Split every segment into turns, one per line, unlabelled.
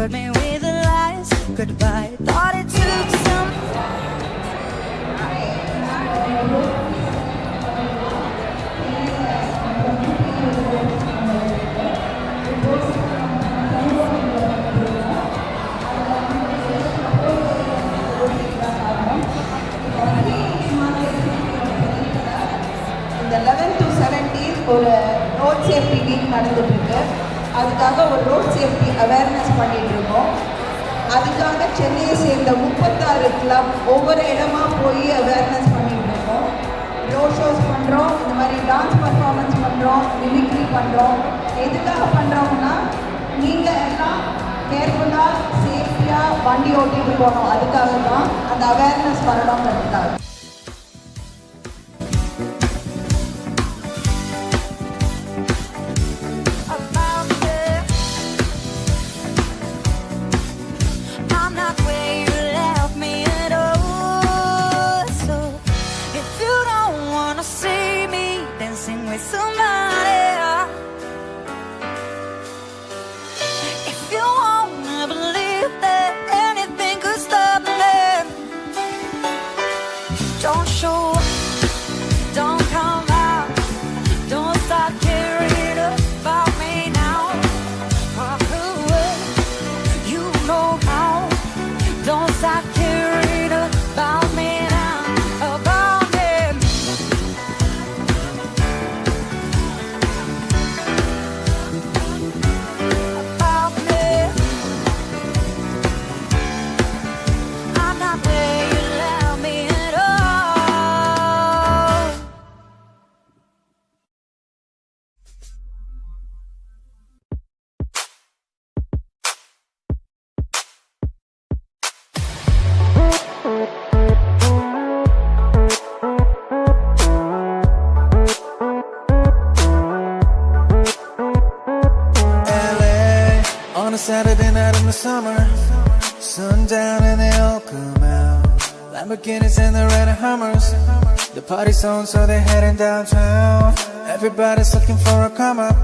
hurt me with the lies. Goodbye, thought it took some.
இந்த 11 to 17 ஒரு road safety week நடந்துட்டு இருக்கு. அதுக்காக ஒரு ரோட் சேஃப்டி அவேர்னஸ் பண்ணிட்டு இருக்கோம். அதுக்காக சென்னையை சேர்ந்த 36 கிளப் ஒவ்வொரு இடமா போய் அவேர்னஸ் பண்ணிட்டு இருக்கோம். ரோட் ஷோஸ் பண்ணுறோம், இந்த மாதிரி டான்ஸ் பர்ஃபார்மன்ஸ் பண்ணுறோம், மிமிக்ரி பண்ணுறோம். எதுக்காக பண்ணுறோம்னா நீங்கள் எல்லாம் கேர்ஃபுல்லாக சேஃப்டியாக வண்டி ஓட்டிட்டு போகணும். அதுக்காக தான் அந்த awareness வரணுங்கிறதுக்காக.
Don't show up, don't come out, don't start caring about me now. Walk away, you know how. Don't start caring about me now, about me. About me. I'm not where you left me at all.
On a Saturday night in the summer, sundown and they all come out. Lamborghinis and the red Hummers. The party's on, so they're heading downtown. Everybody's looking for a come up,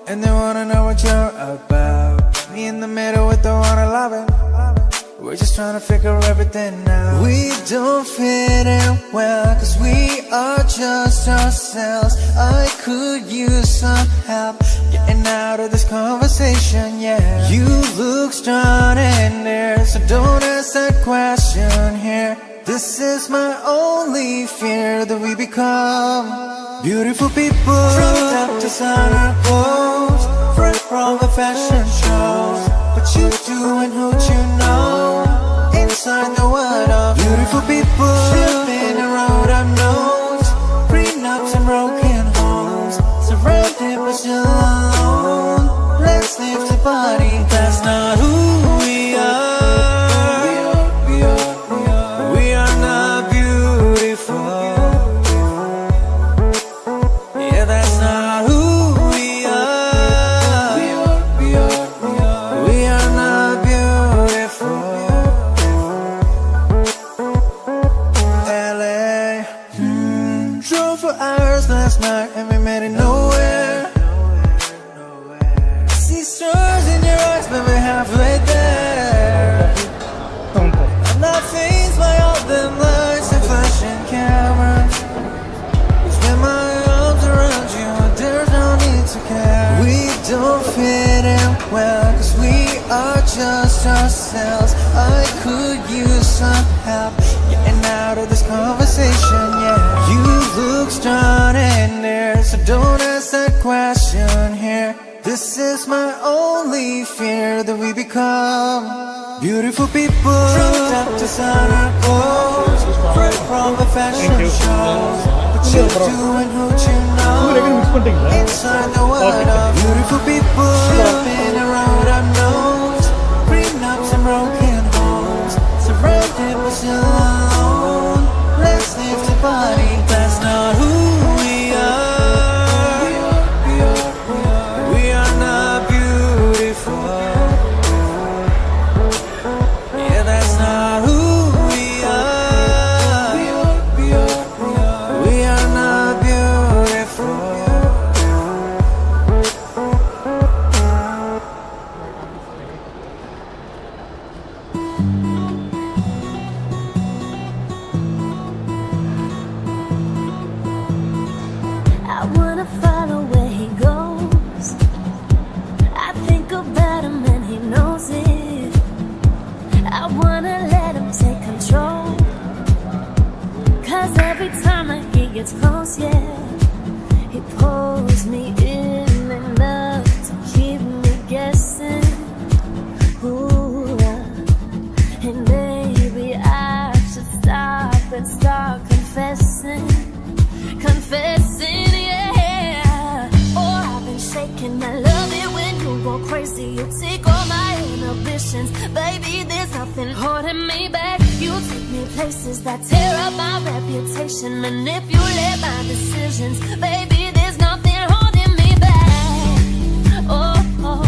and they wanna know what you're about. Me in the middle with the one I love it. We're just trying to figure everything out. We don't fit in well, cause we are just ourselves. I could use some help getting out of this conversation, yeah. You look strong in there, so don't ask that question here. This is my only fear, that we become beautiful people. From top designer clothes, front from the fashion shows. What you doing, who you know, inside the world of beautiful people. Shipping around our nose, prenups and broken homes, surrounded but still alone. Let's live the party, that's not who we are. We are not beautiful. Yeah, that's not who we are. We are not beautiful. LA, drove for hours last night and we made it nowhere. I see stars in your eyes, but we're halfway there. I'm not fazed by all them lights and flashing cameras. Spend my arms around you, there's no need to care. We don't fit in well, cause we are just ourselves. I could use some help getting out of this conversation, yeah. You look strong in there, so don't ask that question here. This is my only fear, that we become beautiful people. From top designer clothes, front from the fashion shows. What you doing, who you know, inside the world of beautiful people. Living around our nose, prenups and broken homes, surrounded but still alone. Let's live the party, that's not who we are. We are not beautiful. Yeah, that's not who we are. We are not beautiful.
crazy. You take all my inhibitions. Baby, there's nothing holding me back. You take me places that tear up my reputation. Manipulate my decisions. Baby, there's nothing holding me back. Oh, oh,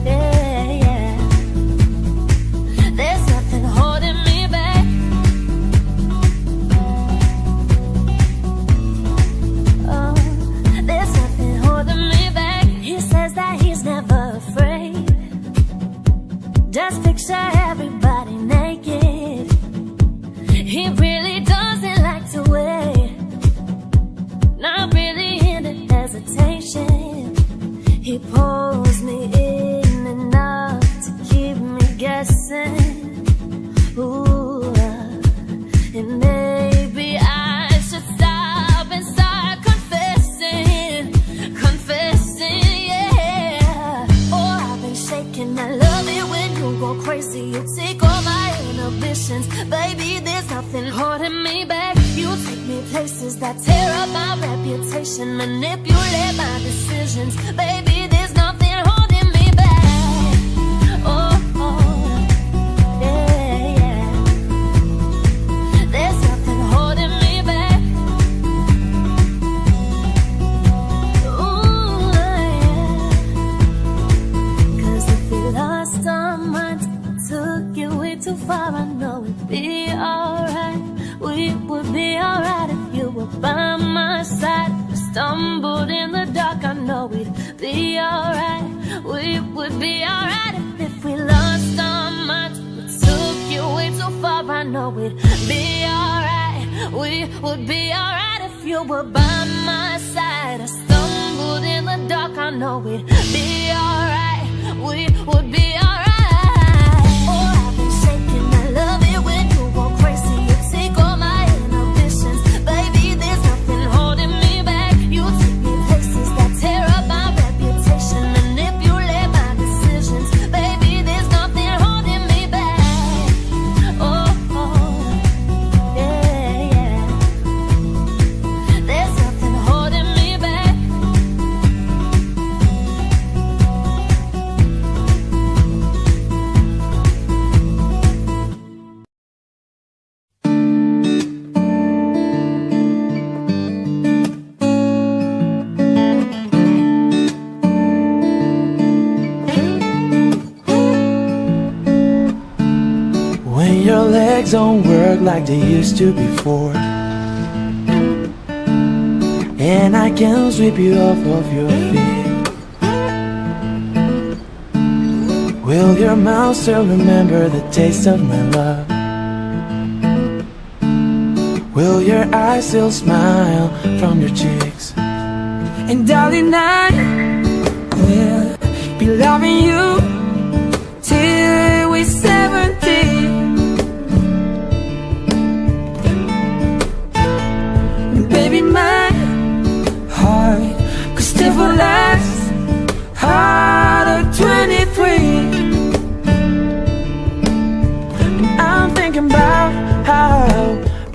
yeah, yeah. There's nothing holding me back. Oh, there's nothing holding me back. He says that he's never afraid. Just picture everybody naked. He really doesn't like to wait. Not really into hesitation. He pulls me in enough to keep me guessing. Ooh, and maybe I should stop and start confessing, yeah. Oh, I've been shaking. I love it when you go crazy. You take all my inhibitions. Baby, there's nothing holding me back. You take me places that tear up my reputation. Manipulate my decisions. Baby, there's nothing holding me back. Oh, oh, yeah, yeah. There's nothing holding me back. Ooh, yeah. 'Cause if we lost our minds, took it way too far, I know it'd be alright. We would be alright if you were by my side. Stumbled in the dark, I know we'd be alright. We would be alright if we lost our minds. We took you way too far, I know we'd be alright. We would be alright if you were by my side. I stumbled in the dark, I know we'd be alright. We would be alright. Oh, I've been shaking. I love it when you go crazy. You take all my inhibitions. Baby, there's nothing holding me back. You take me places that tear up my reputation. Manipulate my decisions. Baby, there's nothing holding me back. Oh, oh, yeah, yeah. There's nothing holding me back.
When your legs don't work like they used to before, and I can sweep you off of your feet, will your mouth still remember the taste of my love? Will your eyes still smile from your cheeks? And darling, I will be loving you till we're 70. Baby, my heart could still last hard at 23. And I'm thinking about how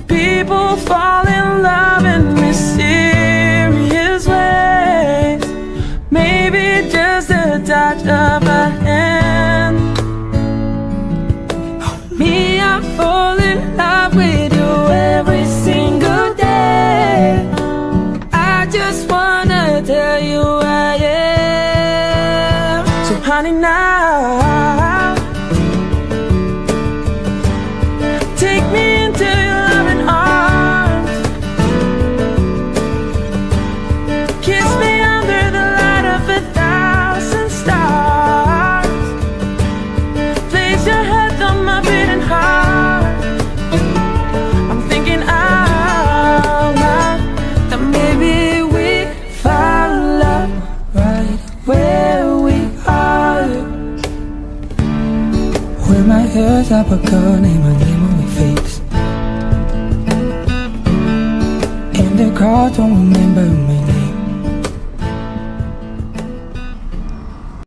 people fall in love in mysterious ways. Maybe just a touch of a hand. Me, I fall in love with you every single day. I just wanna tell you I am. So honey, now take me into your loving arms. Kiss me under the light of 1,000 stars. Place your head on my beating heart. I'm thinking out loud that maybe we found love right where we are. When my hair's up a girl named my name on my face, and the crowd don't remember me